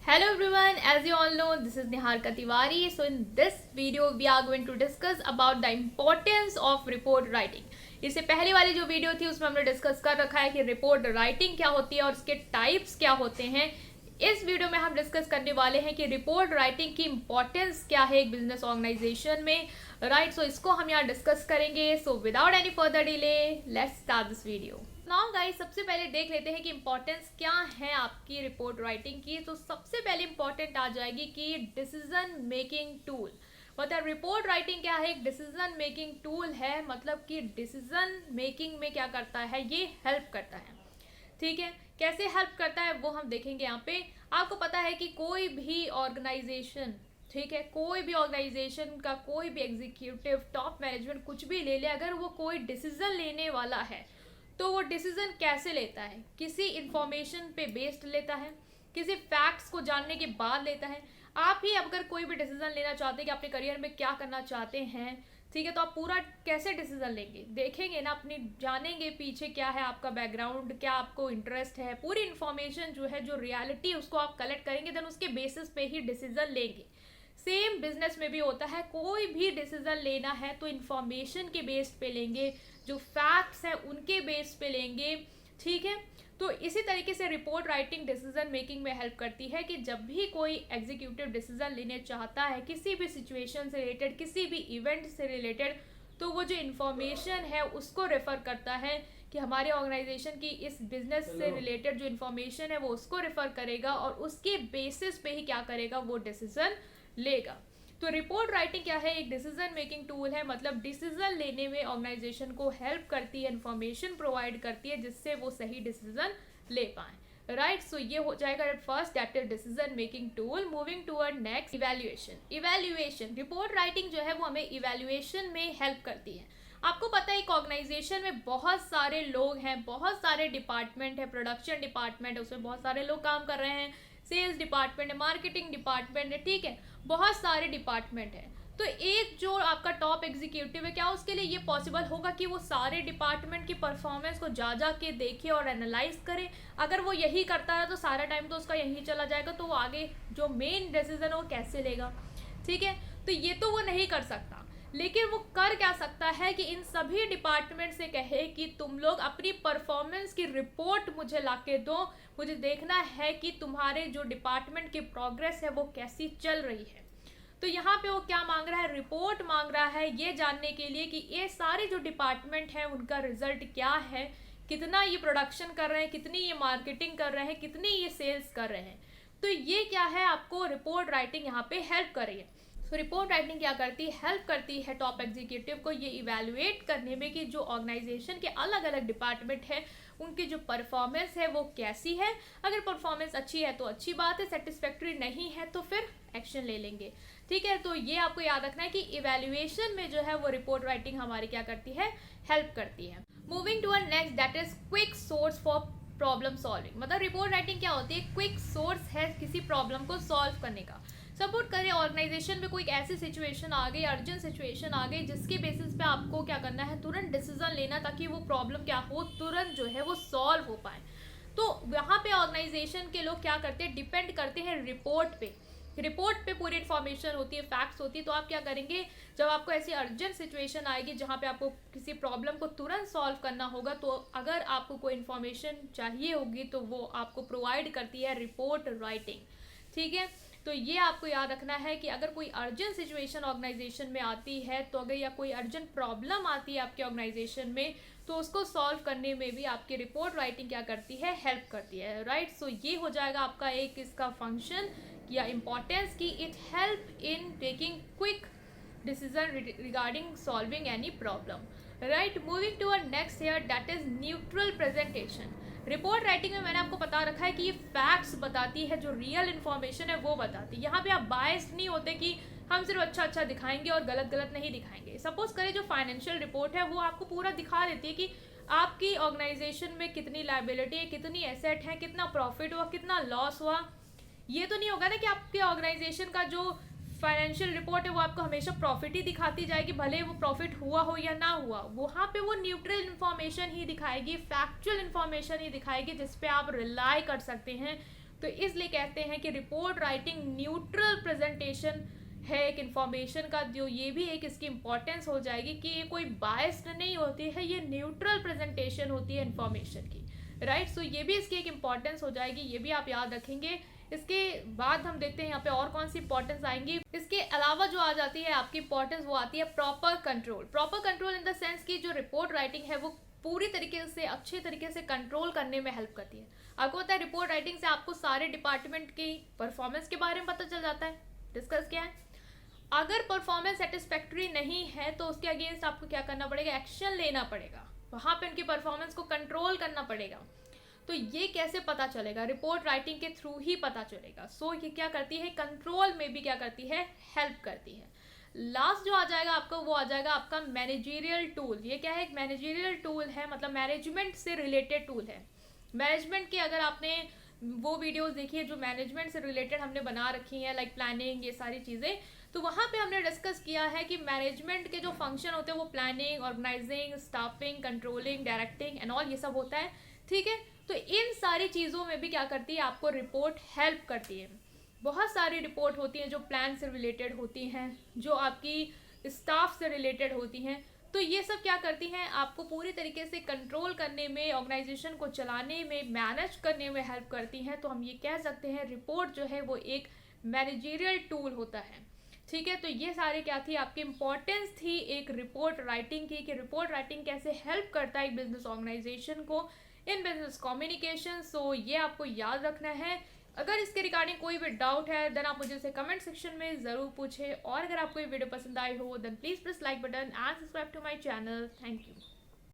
Hello everyone, as you all know, this is Niharika Tiwari. So in this video, we are going to discuss about the importance of report writing. इससे पहले वाली जो video थी उसमें हमने discuss कर रखा है कि रिपोर्ट राइटिंग क्या होती है और उसके टाइप्स क्या होते हैं। इस वीडियो में हम डिस्कस करने वाले हैं कि रिपोर्ट राइटिंग की इंपॉर्टेंस क्या है एक बिजनेस ऑर्गेनाइजेशन में, राइट। सो इसको हम यहाँ डिस्कस करेंगे। So without any further delay, let's start this video. Now guys, सबसे पहले देख लेते हैं कि इंपॉर्टेंस क्या है आपकी रिपोर्ट राइटिंग की। तो सबसे पहले इंपॉर्टेंट आ जाएगी कि डिसीजन मेकिंग टूल। मतलब रिपोर्ट राइटिंग क्या है, एक डिसीजन मेकिंग टूल है। मतलब कि डिसीजन मेकिंग में क्या करता है, ये हेल्प करता है। ठीक है, कैसे हेल्प करता है वो हम देखेंगे यहाँ पे। आपको पता है कि कोई भी ऑर्गेनाइजेशन, ठीक है, कोई भी ऑर्गेनाइजेशन का कोई भी एग्जीक्यूटिव, टॉप मैनेजमेंट कुछ भी ले ले, अगर वो कोई डिसीजन लेने वाला है तो वो डिसीजन कैसे लेता है, किसी इंफॉर्मेशन पे बेस्ड लेता है, किसी फैक्ट्स को जानने के बाद लेता है। आप ही अगर कोई भी डिसीजन लेना चाहते हैं कि अपने करियर में क्या करना चाहते हैं, ठीक है, तो आप पूरा कैसे डिसीजन लेंगे, देखेंगे ना, अपनी जानेंगे पीछे क्या है आपका बैकग्राउंड, क्या आपको इंटरेस्ट है, पूरी इन्फॉर्मेशन जो है, जो रियलिटी उसको आप कलेक्ट करेंगे, देन उसके बेसिस पे ही डिसीजन लेंगे। सेम बिजनेस में भी होता है, कोई भी डिसीजन लेना है तो इंफॉर्मेशन के बेस पे लेंगे, जो फैक्ट्स हैं उनके बेस पे लेंगे, ठीक है। तो इसी तरीके से रिपोर्ट राइटिंग डिसीजन मेकिंग में हेल्प करती है कि जब भी कोई एग्जीक्यूटिव डिसीजन लेने चाहता है किसी भी सिचुएशन से रिलेटेड, किसी भी इवेंट से रिलेटेड, तो वो जो इन्फॉर्मेशन है उसको रेफर करता है कि हमारे ऑर्गेनाइजेशन की इस बिजनेस से रिलेटेड जो इन्फॉर्मेशन है वो उसको रेफर करेगा और उसके बेसिस पे ही क्या करेगा, वो डिसीजन लेगा। तो रिपोर्ट राइटिंग क्या है, एक डिसीजन मेकिंग टूल है। मतलब डिसीजन लेने में ऑर्गेनाइजेशन को हेल्प करती है, इन्फॉर्मेशन प्रोवाइड करती है जिससे वो सही डिसीजन ले पाए, राइट। सो ये हो जाएगा first, that is decision making tool. Moving toward next, evaluation. Report writing जो है वो हमें इवैल्यूएशन में हेल्प करती है। आपको पता है एक ऑर्गेनाइजेशन में बहुत सारे लोग हैं, बहुत सारे डिपार्टमेंट है, प्रोडक्शन डिपार्टमेंट है, उसमें बहुत सारे लोग काम कर रहे हैं, सेल्स डिपार्टमेंट है, मार्केटिंग डिपार्टमेंट है, ठीक है, बहुत सारे डिपार्टमेंट है। तो एक जो आपका टॉप एग्जीक्यूटिव है, क्या उसके लिए ये पॉसिबल होगा कि वो सारे डिपार्टमेंट की परफॉर्मेंस को जा के देखे और एनालाइज करे? अगर वो यही करता है तो सारा टाइम तो उसका यही चला जाएगा, तो वो आगे जो मेन डिसीजन है वो कैसे लेगा, ठीक है। तो ये तो वो नहीं कर सकता, लेकिन वो कर क्या सकता है कि इन सभी डिपार्टमेंट से कहे कि तुम लोग अपनी परफॉर्मेंस की रिपोर्ट मुझे लाके दो, मुझे देखना है कि तुम्हारे जो डिपार्टमेंट की प्रोग्रेस है वो कैसी चल रही है। तो यहाँ पे वो क्या मांग रहा है, रिपोर्ट मांग रहा है, ये जानने के लिए कि ये सारे जो डिपार्टमेंट हैं उनका रिजल्ट क्या है, कितना ये प्रोडक्शन कर रहे हैं, कितनी ये मार्केटिंग कर रहे हैं, कितनी ये सेल्स कर रहे हैं। तो ये क्या है, आपको रिपोर्ट राइटिंग यहाँ पे हेल्प कर रही है। तो रिपोर्ट राइटिंग क्या करती है, हेल्प करती है टॉप एग्जीक्यूटिव को ये इवैल्यूएट करने में कि जो ऑर्गेनाइजेशन के अलग अलग डिपार्टमेंट है उनकी जो परफॉर्मेंस है वो कैसी है। अगर परफॉर्मेंस अच्छी है तो अच्छी बात है, सेटिस्फैक्ट्री नहीं है तो फिर एक्शन ले लेंगे, ठीक है। तो ये आपको याद रखना है कि इवैल्यूएशन में जो है वो रिपोर्ट राइटिंग हमारी क्या करती है, हेल्प करती है। Moving to next, that is quick source for problem solving. मतलब रिपोर्ट राइटिंग क्या होती है, क्विक सोर्स है किसी प्रॉब्लम को सॉल्व करने का। सपोर्ट करें ऑर्गेनाइजेशन में कोई ऐसी सिचुएशन आ गई, अर्जेंट सिचुएशन आ गई, जिसके बेसिस पे आपको क्या करना है, तुरंत डिसीजन लेना, ताकि वो प्रॉब्लम क्या हो, तुरंत जो है वो सॉल्व हो पाए। तो यहाँ पे ऑर्गेनाइजेशन के लोग क्या करते हैं, डिपेंड करते हैं रिपोर्ट पे। रिपोर्ट पे पूरी इन्फॉर्मेशन होती है, फैक्ट्स होती है। तो आप क्या करेंगे, जब आपको ऐसी अर्जेंट सिचुएशन आएगी जहाँ पे आपको किसी प्रॉब्लम को तुरंत सॉल्व करना होगा, तो अगर आपको कोई इन्फॉर्मेशन चाहिए होगी तो वो आपको प्रोवाइड करती है रिपोर्ट राइटिंग, ठीक है। तो ये आपको याद रखना है कि अगर कोई अर्जेंट सिचुएशन ऑर्गेनाइजेशन में आती है, तो अगर या कोई अर्जेंट प्रॉब्लम आती है आपके ऑर्गेनाइजेशन में, तो उसको सॉल्व करने में भी आपकी रिपोर्ट राइटिंग क्या करती है, हेल्प करती है, राइट। सो ये हो जाएगा आपका एक इसका फंक्शन या इम्पोर्टेंस की it help in taking quick decision regarding solving any problem, right. Moving to next here, that is neutral presentation. Report writing में मैंने आपको बता रखा है कि ये फैक्ट्स बताती है, जो रियल इन्फॉर्मेशन है वो बताती है। यहाँ पे आप बायस्ड नहीं होते कि हम सिर्फ अच्छा अच्छा दिखाएंगे और गलत गलत नहीं दिखाएंगे। सपोज करें जो फाइनेंशियल रिपोर्ट है वो आपको पूरा दिखा देती है कि आपकी ऑर्गेनाइजेशन में कितनी लायबिलिटी है, कितनी एसेट है, कितना प्रॉफिट हुआ, कितना लॉस हुआ। ये तो नहीं होगा ना कि आपके ऑर्गेनाइजेशन का जो फाइनेंशियल रिपोर्ट है वो आपको हमेशा प्रॉफिट ही दिखाती जाएगी, भले वो प्रॉफिट हुआ हो या ना हुआ। वहाँ पे वो न्यूट्रल इन्फॉर्मेशन ही दिखाएगी, फैक्चुअल इन्फॉर्मेशन ही दिखाएगी, जिस पे आप रिलाई कर सकते हैं तो इसलिए कहते हैं कि रिपोर्ट राइटिंग न्यूट्रल प्रेजेंटेशन है एक इन्फॉर्मेशन का, जो ये भी एक इसकी इम्पोर्टेंस हो जाएगी कि ये कोई बायस्ड नहीं होती है, ये न्यूट्रल प्रेजेंटेशन होती है इन्फॉर्मेशन की, राइट। सो ये भी इसकी एक इम्पॉर्टेंस हो जाएगी, ये भी आप याद रखेंगे। इसके बाद हम देखते हैं यहाँ पे और कौन सी इंपॉर्टेंस आएंगी। इसके अलावा जो आ जाती है आपकी इंपॉर्टेंस, वो आती है proper control. Proper control in the sense कि जो रिपोर्ट राइटिंग है वो पूरी तरीके से अच्छे तरीके से कंट्रोल करने में हेल्प करती है। आपको पता है रिपोर्ट राइटिंग से आपको सारे डिपार्टमेंट की परफॉर्मेंस के बारे में पता चल जाता है। डिस्कस किया है, अगर परफॉर्मेंस सेटिस्फैक्ट्री नहीं है तो उसके अगेंस्ट आपको क्या करना पड़ेगा, एक्शन लेना पड़ेगा, वहां पे उनकी परफॉर्मेंस को कंट्रोल करना पड़ेगा। तो ये कैसे पता चलेगा, रिपोर्ट राइटिंग के थ्रू ही पता चलेगा। सो ये क्या करती है, कंट्रोल में भी क्या करती है, हेल्प करती है। लास्ट जो आ जाएगा आपका, वो आ जाएगा आपका मैनेजरियल टूल। ये क्या है, एक मैनेजरियल टूल है, मतलब मैनेजमेंट से रिलेटेड टूल है। मैनेजमेंट के अगर आपने वो वीडियोस देखी है जो मैनेजमेंट से रिलेटेड हमने बना रखी हैं, लाइक प्लानिंग, ये सारी चीज़ें, तो वहाँ पे हमने डिस्कस किया है कि मैनेजमेंट के जो फंक्शन होते हैं वो planning, organising, staffing, controlling, directing and all, ये सब होता है, ठीक है। तो इन सारी चीज़ों में भी क्या करती है, आपको रिपोर्ट हेल्प करती है। बहुत सारी रिपोर्ट होती हैं जो प्लान से रिलेटेड होती हैं, जो आपकी स्टाफ से रिलेटेड होती हैं। तो ये सब क्या करती हैं, आपको पूरी तरीके से कंट्रोल करने में, ऑर्गेनाइजेशन को चलाने में, मैनेज करने में हेल्प करती हैं। तो हम ये कह सकते हैं रिपोर्ट जो है वो एक मैनेजरियल टूल होता है, ठीक है। तो ये सारे क्या थी, आपकी इंपॉर्टेंस थी एक रिपोर्ट राइटिंग की, कि रिपोर्ट राइटिंग कैसे हेल्प करता है एक बिजनेस ऑर्गेनाइजेशन को इन बिजनेस कम्युनिकेशन। सो ये आपको याद रखना है। अगर इसके रिगार्डिंग कोई भी डाउट है देन आप मुझे इसे कमेंट सेक्शन में ज़रूर पूछें, और अगर आपको ये वीडियो पसंद आई हो then please press like button and subscribe to my channel. Thank you.